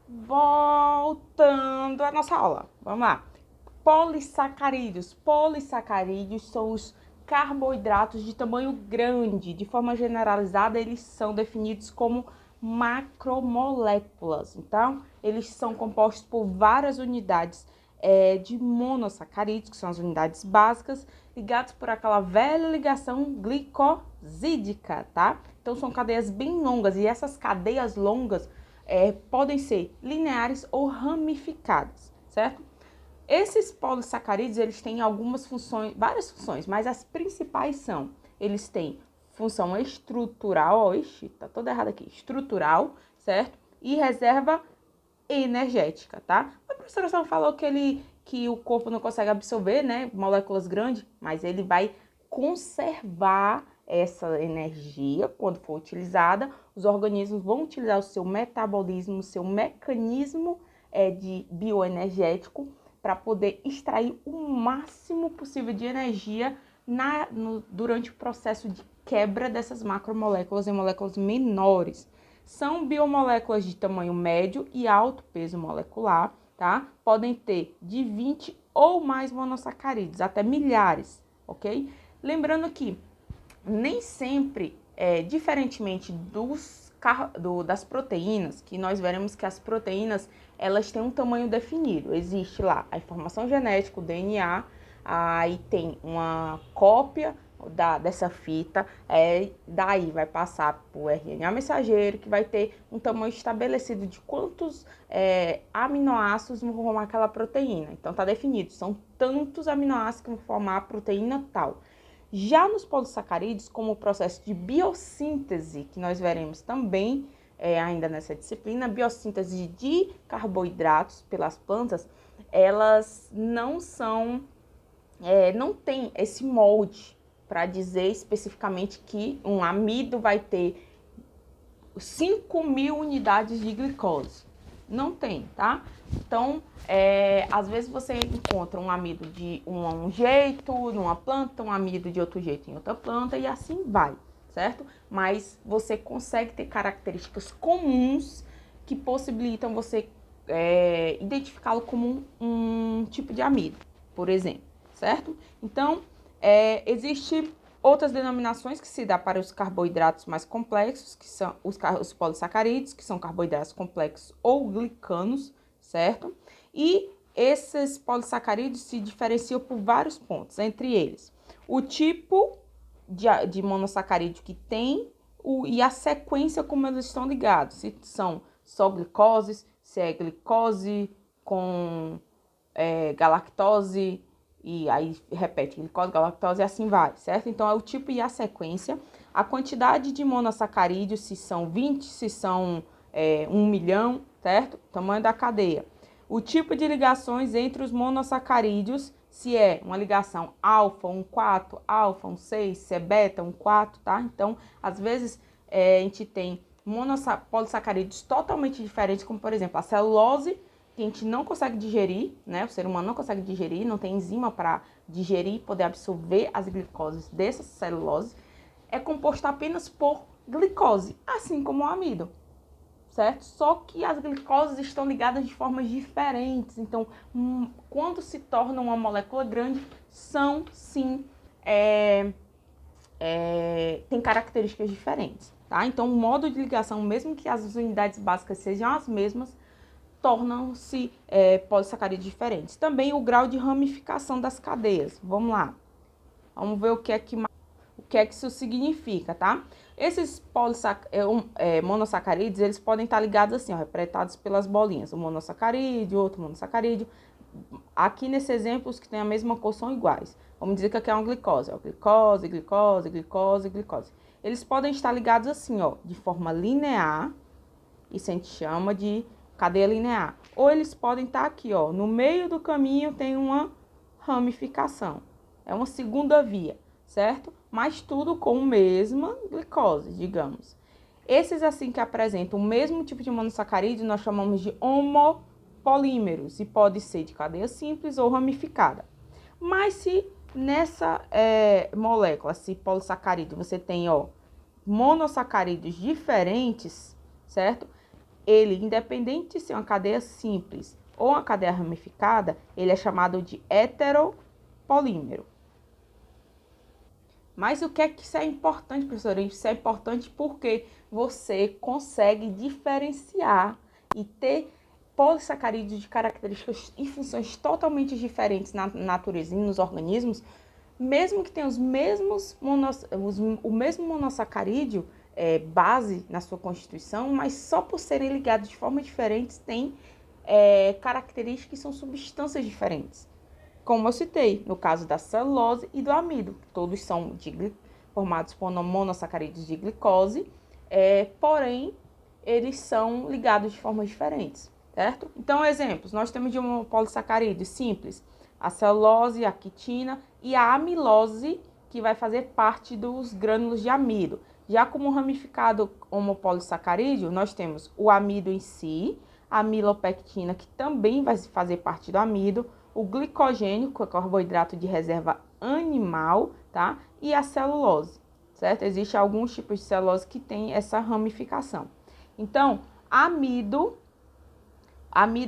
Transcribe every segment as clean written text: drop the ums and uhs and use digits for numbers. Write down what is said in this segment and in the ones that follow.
Voltando à nossa aula, vamos lá. Polissacarídeos. Polissacarídeos são os carboidratos de tamanho grande. De forma generalizada, eles são definidos como macromoléculas. Então, eles são compostos por várias unidades de monossacarídeos, que são as unidades básicas, ligados por aquela velha ligação glicosídica, tá? Então, são cadeias bem longas, e essas cadeias longas podem ser lineares ou ramificadas, certo? Esses polissacarídeos, eles têm algumas funções, várias funções, mas as principais são, eles têm função estrutural, tá toda errada aqui, estrutural, certo? E reserva energética, tá? A professora só falou que o corpo não consegue absorver, né, moléculas grandes, mas ele vai conservar essa energia quando for utilizada. Os organismos vão utilizar o seu metabolismo, o seu mecanismo de bioenergético para poder extrair o máximo possível de energia durante o processo de quebra dessas macromoléculas em moléculas menores. São biomoléculas de tamanho médio e alto peso molecular, tá? Podem ter de 20 ou mais monossacarídeos, até milhares, ok? Lembrando que nem sempre, diferentemente das proteínas, que nós veremos que as proteínas, elas têm um tamanho definido. Existe lá a informação genética, o DNA, aí tem uma cópia dessa fita, daí vai passar por RNA mensageiro, que vai ter um tamanho estabelecido de quantos aminoácidos vão formar aquela proteína. Então tá definido, são tantos aminoácidos que vão formar a proteína tal. Já nos polissacarídeos, como o processo de biossíntese, que nós veremos também ainda nessa disciplina, biossíntese de carboidratos pelas plantas, elas não são, não tem esse molde para dizer especificamente que um amido vai ter 5.000 unidades de glicose. Não tem, tá? Então, às vezes você encontra um amido de um jeito numa planta, um amido de outro jeito em outra planta e assim vai, certo? Mas você consegue ter características comuns que possibilitam você identificá-lo como um tipo de amido, por exemplo, certo? Então, existe outras denominações que se dá para os carboidratos mais complexos, que são os polissacarídeos, que são carboidratos complexos ou glicanos, certo? E esses polissacarídeos se diferenciam por vários pontos, entre eles o tipo de monossacarídeo que tem e a sequência como eles estão ligados, se são só glicoses, se é glicose com galactose, e aí repete, glicose, galactose e assim vai, certo? Então, é o tipo e a sequência. A quantidade de monossacarídeos, se são 20, se são 1 milhão, certo? Tamanho da cadeia. O tipo de ligações entre os monossacarídeos, se é uma ligação alfa, 1,4, alfa, 1,6, se é beta, 1,4, tá? Então, às vezes, a gente tem polissacarídeos totalmente diferentes, como, por exemplo, a celulose, que a gente não consegue digerir, né? O ser humano não consegue digerir, não tem enzima para digerir e poder absorver as glicoses dessas celulose, é composto apenas por glicose, assim como o amido, certo? Só que as glicoses estão ligadas de formas diferentes, então, quando se torna uma molécula grande, são sim, tem características diferentes, tá? Então, o modo de ligação, mesmo que as unidades básicas sejam as mesmas, tornam-se polissacarídeos diferentes. Também o grau de ramificação das cadeias. Vamos lá. Vamos ver o que é que isso significa, tá? Esses monossacarídeos, eles podem estar ligados assim, ó, representados pelas bolinhas. Um monossacarídeo, outro monossacarídeo. Aqui nesse exemplo, os que têm a mesma cor são iguais. Vamos dizer que aqui é uma glicose, ó. Glicose, glicose, glicose, glicose. Eles podem estar ligados assim, ó, de forma linear. Isso a gente chama de cadeia linear. Ou eles podem estar aqui, ó, no meio do caminho tem uma ramificação. É uma segunda via, certo? Mas tudo com a mesma glicose, digamos. Esses assim que apresentam o mesmo tipo de monossacarídeo, nós chamamos de homopolímeros e pode ser de cadeia simples ou ramificada. Mas se nessa molécula, se polissacarídeo, você tem, ó, monossacarídeos diferentes, certo? ele, independente de ser uma cadeia simples ou uma cadeia ramificada, ele é chamado de heteropolímero. Mas o que é que isso é importante, professora? Isso é importante porque você consegue diferenciar e ter polissacarídeos de características e funções totalmente diferentes na natureza e nos organismos, mesmo que tenham o mesmo monossacarídeo base na sua constituição, mas só por serem ligados de forma diferente, têm características que são substâncias diferentes. Como eu citei, no caso da celulose e do amido, todos são formados por monossacarídeos de glicose, porém, eles são ligados de formas diferentes, certo? Então, exemplos, nós temos de um polissacarídeo simples, a celulose, a quitina e a amilose, que vai fazer parte dos grânulos de amido. Já como ramificado homopolissacarídeo, nós temos o amido em si, a amilopectina, que também vai fazer parte do amido, o glicogênio, que é carboidrato de reserva animal, tá? E a celulose, certo? Existem alguns tipos de celulose que têm essa ramificação. Então, amido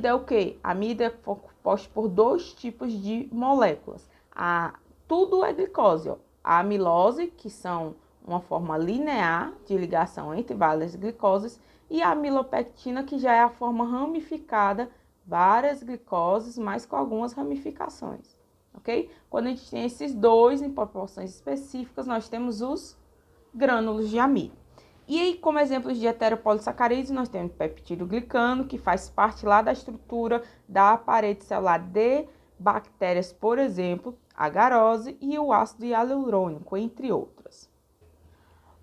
é o quê? Amido é composto por dois tipos de moléculas. Tudo é glicose, ó. A amilose, que são uma forma linear de ligação entre várias glicoses, e a amilopectina, que já é a forma ramificada, várias glicoses, mas com algumas ramificações, ok? Quando a gente tem esses dois em proporções específicas, nós temos os grânulos de amido. E aí, como exemplos de heteropolissacarídeos, nós temos o peptidoglicano, que faz parte lá da estrutura da parede celular de bactérias, por exemplo, a agarose e o ácido hialurônico, entre outras.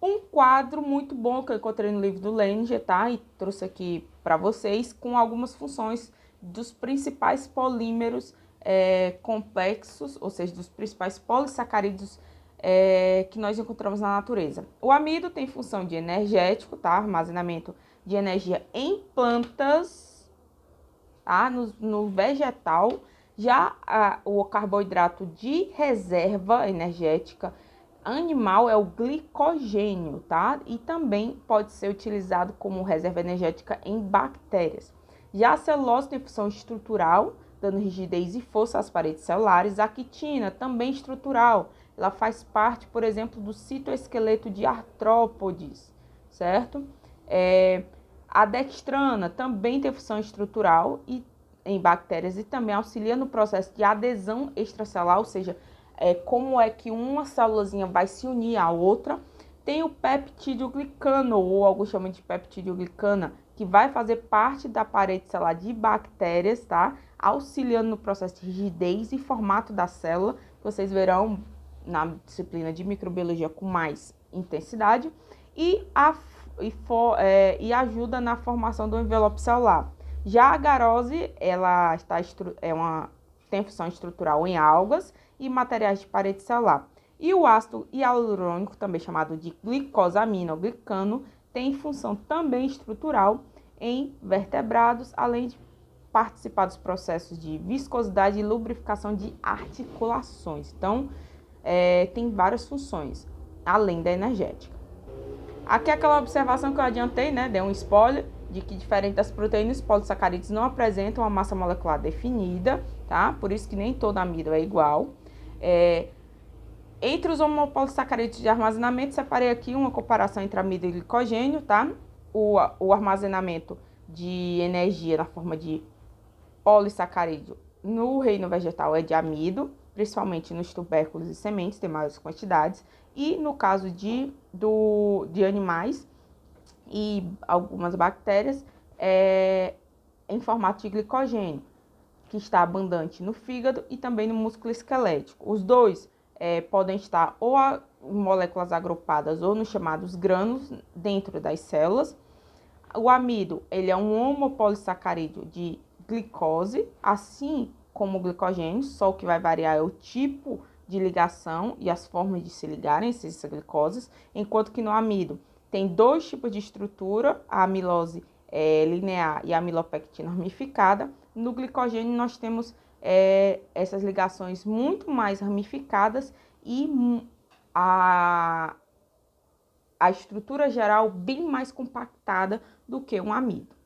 Um quadro muito bom que eu encontrei no livro do Leninger, tá? E trouxe aqui para vocês, com algumas funções dos principais polímeros complexos, ou seja, dos principais polissacarídeos que nós encontramos na natureza. O amido tem função de energético, tá? Armazenamento de energia em plantas, tá? No vegetal. Já o carboidrato de reserva energética animal é o glicogênio, tá? E também pode ser utilizado como reserva energética em bactérias. Já a celulose tem função estrutural, dando rigidez e força às paredes celulares. A quitina, também estrutural, ela faz parte, por exemplo, do citoesqueleto de artrópodes, certo? A dextrana também tem função estrutural em bactérias e também auxilia no processo de adesão extracelular, ou seja, como é que uma célulazinha vai se unir à outra. Tem o peptidoglicano, ou alguns chamam de peptidoglicana, que vai fazer parte da parede celular de bactérias, tá? Auxiliando no processo de rigidez e formato da célula, que vocês verão na disciplina de microbiologia com mais intensidade, e ajuda na formação do envelope celular. Já a agarose, ela tem função estrutural em algas e materiais de parede celular. E o ácido hialurônico, também chamado de glicosaminoglicano, tem função também estrutural em vertebrados, além de participar dos processos de viscosidade e lubrificação de articulações. Então, tem várias funções, além da energética. Aqui é aquela observação que eu adiantei, né? Dei um spoiler de que, diferente das proteínas, os polissacarídeos não apresentam uma massa molecular definida, tá? Por isso que nem todo amido é igual. Entre os homopolissacarídeos de armazenamento, separei aqui uma comparação entre amido e glicogênio, tá? O armazenamento de energia na forma de polissacarídeo no reino vegetal é de amido, principalmente nos tubérculos e sementes, tem maiores quantidades. E no caso de animais e algumas bactérias, em formato de glicogênio, que está abundante no fígado e também no músculo esquelético. Os dois podem estar ou em moléculas agrupadas ou nos chamados grânulos dentro das células. O amido, ele é um homopolissacarídeo de glicose, assim como o glicogênio, só o que vai variar é o tipo de ligação e as formas de se ligarem essas glicoses, enquanto que no amido tem dois tipos de estrutura, a amilose linear e a amilopectina ramificada. No glicogênio nós temos essas ligações muito mais ramificadas e a estrutura geral bem mais compactada do que um amido.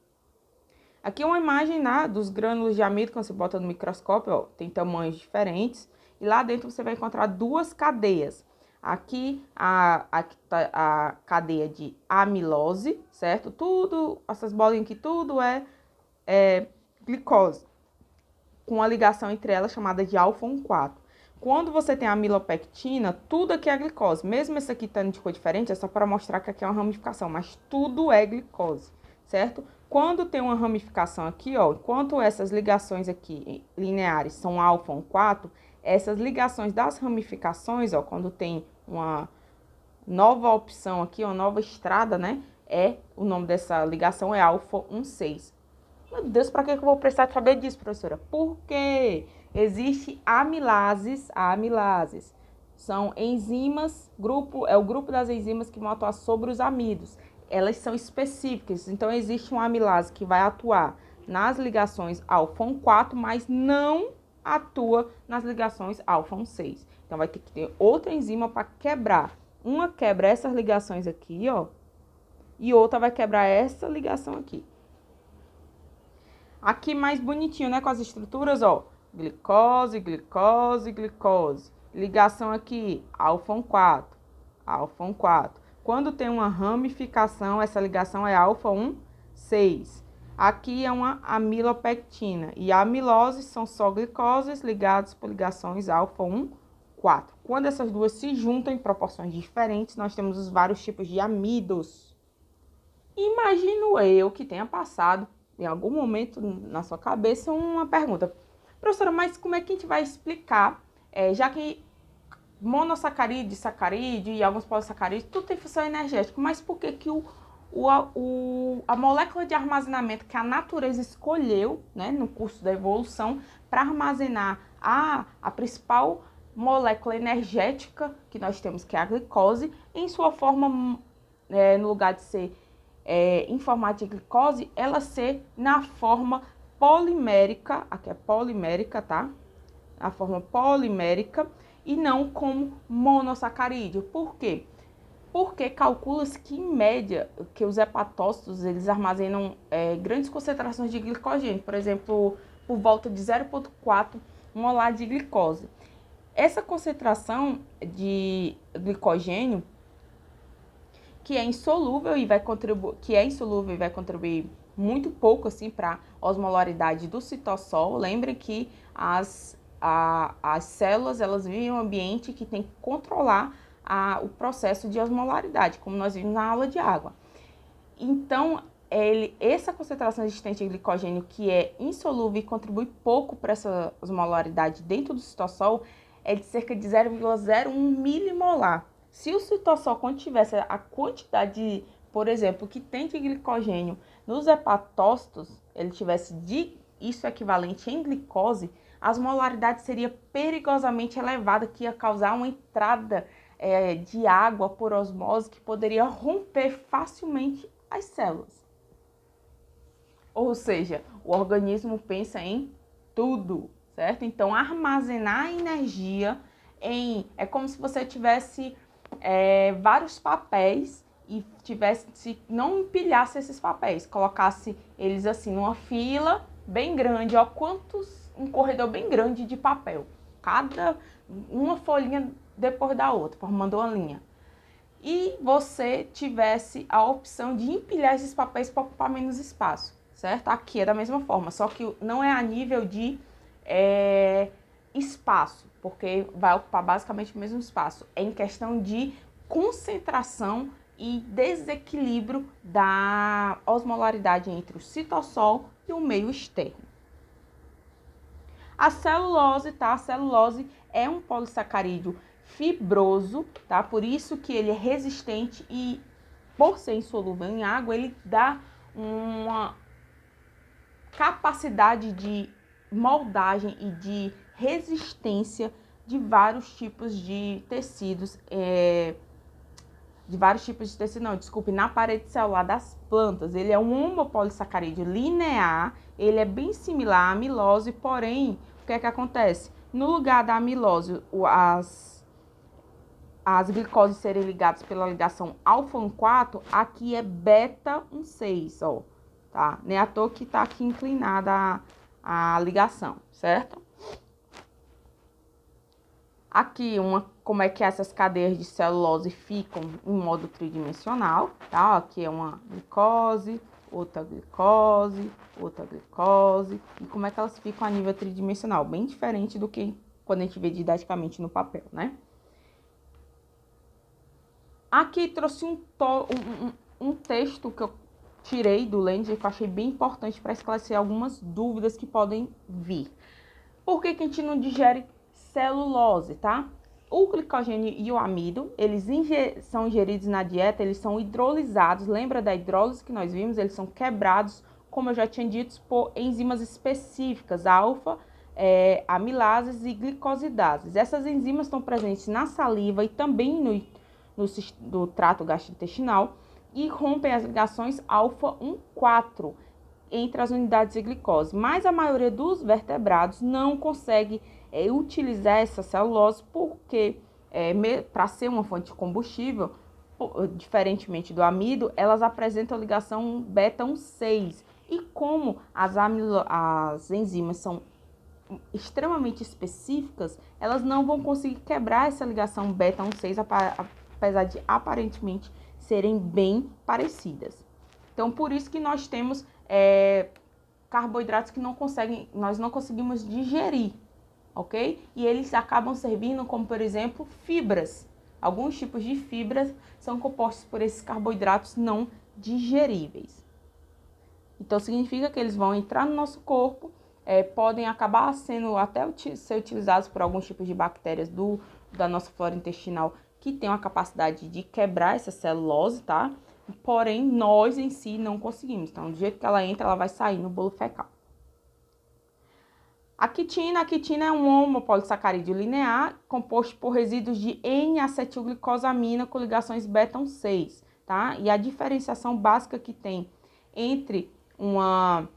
Aqui é uma imagem, né, dos grânulos de amido, quando você bota no microscópio, ó, tem tamanhos diferentes. E lá dentro você vai encontrar duas cadeias. Aqui a cadeia de amilose, certo? Tudo, essas bolinhas aqui, tudo é glicose, com uma ligação entre elas chamada de alfa-1,4. Quando você tem a amilopectina, tudo aqui é glicose. Mesmo esse aqui estando de cor diferente, é só para mostrar que aqui é uma ramificação, mas tudo é glicose, certo? Quando tem uma ramificação aqui, ó, enquanto essas ligações aqui lineares são alfa-1,4, essas ligações das ramificações, ó, quando tem uma nova opção aqui, uma nova estrada, né? O nome dessa ligação é alfa-1,6. Meu Deus, para que eu vou precisar saber disso, professora? Porque existe amilases. São enzimas, é o grupo das enzimas que vão atuar sobre os amidos. Elas são específicas, então existe uma amilase que vai atuar nas ligações alfa-1,4, mas não atua nas ligações alfa-1,6. Então vai ter que ter outra enzima para quebrar. Uma quebra essas ligações aqui, ó, e outra vai quebrar essa ligação aqui. Aqui mais bonitinho, né, com as estruturas, ó, glicose, glicose, glicose. Ligação aqui, alfa-1,4, alfa-1,4. Quando tem uma ramificação, essa ligação é alfa-1,6. Aqui é uma amilopectina. E a amilose são só glicoses ligadas por ligações alfa-1,4. Quando essas duas se juntam em proporções diferentes, nós temos os vários tipos de amidos. Imagino eu que tenha passado em algum momento na sua cabeça uma pergunta. Professora, mas como é que a gente vai explicar, já que monossacarídeo, sacarídeo e alguns polissacarídeos, tudo tem função energética, mas por que que a molécula de armazenamento que a natureza escolheu, né, no curso da evolução, para armazenar a principal molécula energética que nós temos, que é a glicose, em sua forma, no lugar de ser em formato de glicose, ela ser na forma polimérica, aqui é polimérica, tá? A forma polimérica e não como monossacarídeo. Por quê? Porque calcula-se que, em média, que os hepatócitos, eles armazenam grandes concentrações de glicogênio, por exemplo, por volta de 0,4 molar de glicose. Essa concentração de glicogênio, que é insolúvel e vai contribuir muito pouco assim para a osmolaridade do citossol. Lembre que as células, elas vivem em um ambiente que tem que controlar o processo de osmolaridade, como nós vimos na aula de água. Então, essa concentração existente de glicogênio, que é insolúvel e contribui pouco para essa osmolaridade dentro do citossol, é de cerca de 0,01 milimolar. Se o citossol, quando tivesse a quantidade, por exemplo, que tem de glicogênio nos hepatócitos, ele tivesse isso equivalente em glicose, a osmolaridade seria perigosamente elevada, que ia causar uma entrada de água por osmose que poderia romper facilmente as células. Ou seja, o organismo pensa em tudo, certo? Então, armazenar energia é como se você tivesse vários papéis e não empilhasse esses papéis, colocasse eles assim numa fila bem grande, ó, um corredor bem grande de papel, uma folhinha depois da outra, formando uma linha. E você tivesse a opção de empilhar esses papéis para ocupar menos espaço, certo? Aqui é da mesma forma, só que não é a nível de espaço, porque vai ocupar basicamente o mesmo espaço. É em questão de concentração e desequilíbrio da osmolaridade entre o citossol e o meio externo. A celulose, tá? A celulose é um polissacarídeo fibroso, tá? Por isso que ele é resistente e, por ser insolúvel em água, ele dá uma capacidade de moldagem e de resistência de vários tipos de tecidos, na parede celular das plantas. Ele é um homopolissacarídeo linear, ele é bem similar à amilose, porém, o que é que acontece? No lugar da amilose, as glicoses serem ligadas pela ligação alfa-1,4, aqui é beta-1,6, ó. tá? Nem à toa que tá aqui inclinada a ligação, certo? Aqui, como é que essas cadeias de celulose ficam em modo tridimensional, tá? Aqui é uma glicose, outra glicose, outra glicose. E como é que elas ficam a nível tridimensional? Bem diferente do que quando a gente vê didaticamente no papel, né? Aqui trouxe um texto que eu tirei do Langer, que eu achei bem importante para esclarecer algumas dúvidas que podem vir. Por que que a gente não digere celulose, tá? O glicogênio e o amido, eles são ingeridos na dieta, eles são hidrolisados. Lembra da hidrólise que nós vimos? Eles são quebrados, como eu já tinha dito, por enzimas específicas, alfa, amilases e glicosidases. Essas enzimas estão presentes na saliva e também no trato gastrointestinal e rompem as ligações alfa 1,4 entre as unidades de glicose. Mas a maioria dos vertebrados não consegue utilizar essa celulose porque, para ser uma fonte de combustível, diferentemente do amido, elas apresentam ligação beta 1,6. E como as enzimas são extremamente específicas, elas não vão conseguir quebrar essa ligação beta 1,6, apesar de aparentemente serem bem parecidas. Então, por isso que nós temos carboidratos que nós não conseguimos digerir, ok? E eles acabam servindo como, por exemplo, fibras. Alguns tipos de fibras são compostos por esses carboidratos não digeríveis. Então, significa que eles vão entrar no nosso corpo, podem acabar sendo até ser utilizados por alguns tipos de bactérias da nossa flora intestinal que tem a capacidade de quebrar essa celulose, tá? Porém, nós em si não conseguimos. Então, do jeito que ela entra, ela vai sair no bolo fecal. A quitina é um homopolissacarídeo linear composto por resíduos de N-acetilglicosamina com ligações beta 1,6, tá? E a diferenciação básica que tem entre uma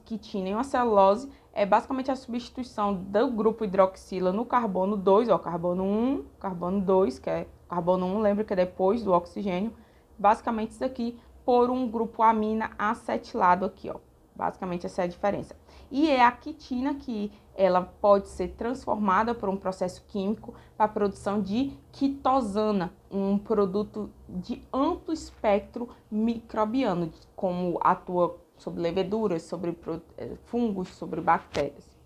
quitina e uma celulose é basicamente a substituição do grupo hidroxila no carbono 2, ó, carbono 1, carbono 2, que é carbono 1, lembra que é depois do oxigênio, basicamente isso aqui, por um grupo amina acetilado aqui, ó. Basicamente essa é a diferença. E é a quitina que ela pode ser transformada por um processo químico para a produção de quitosana, um produto de amplo espectro microbiano, como atua sobre leveduras, sobre fungos, sobre bactérias.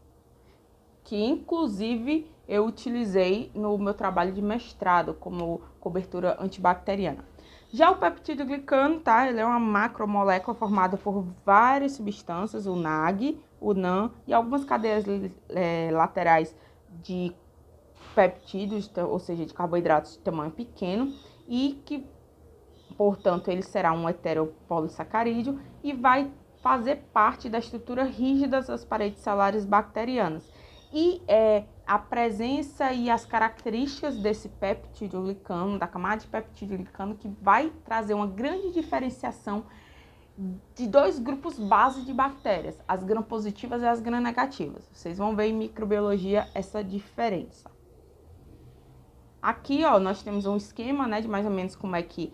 Que inclusive eu utilizei no meu trabalho de mestrado como cobertura antibacteriana. Já o peptídeo glicano, tá? Ele é uma macromolécula formada por várias substâncias, o NAG, o NAN e algumas cadeias laterais de peptídeos, ou seja, de carboidratos de tamanho pequeno, e que, portanto, ele será um heteropolissacarídeo e vai fazer parte da estrutura rígida das paredes celulares bacterianas. E a presença e as características desse peptidoglicano, da camada de peptidoglicano, que vai trazer uma grande diferenciação de dois grupos base de bactérias, as gram-positivas e as gram-negativas. Vocês vão ver em microbiologia essa diferença. Aqui, ó, nós temos um esquema, né, de mais ou menos como é que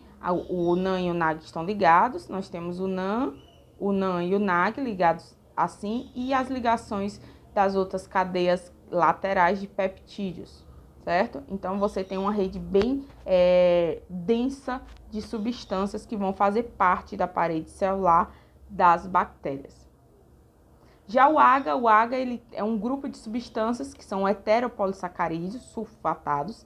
o NAN e o NAG estão ligados. Nós temos o NAN e o NAG ligados assim, e as ligações das outras cadeias laterais de peptídeos, certo? Então, você tem uma rede bem densa de substâncias que vão fazer parte da parede celular das bactérias. Já o AGA ele é um grupo de substâncias que são heteropolissacarídeos sulfatados,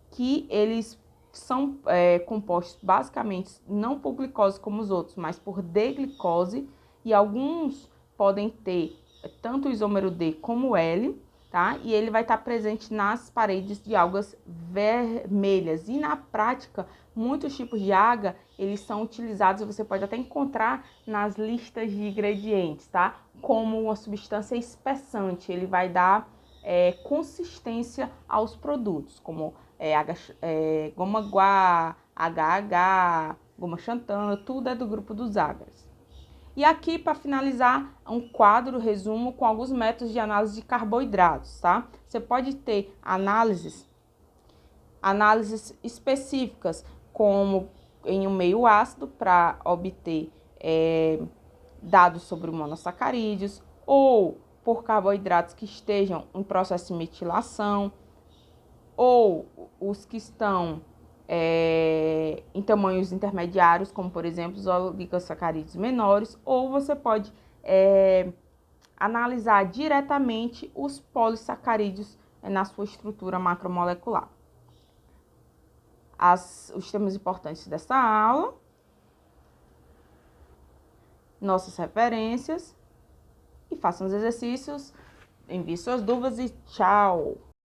que eles são compostos basicamente não por glicose como os outros, mas por D-glicose, e alguns podem ter tanto o isômero D como o L, tá? E ele vai estar presente nas paredes de algas vermelhas. E na prática, muitos tipos de AGA, eles são utilizados, você pode até encontrar nas listas de ingredientes, tá? Como uma substância espessante, ele vai dar consistência aos produtos, como goma guar, HH, goma xantana, tudo é do grupo dos AGAs. E aqui, para finalizar, um quadro, resumo, com alguns métodos de análise de carboidratos, tá? Você pode ter análises específicas, como em um meio ácido para obter dados sobre monossacarídeos, ou por carboidratos que estejam em processo de metilação, ou os que estão em tamanhos intermediários, como por exemplo os oligosacarídeos menores, ou você pode analisar diretamente os polissacarídeos na sua estrutura macromolecular. Os temas importantes dessa aula, nossas referências, e façam os exercícios, envie suas dúvidas e tchau!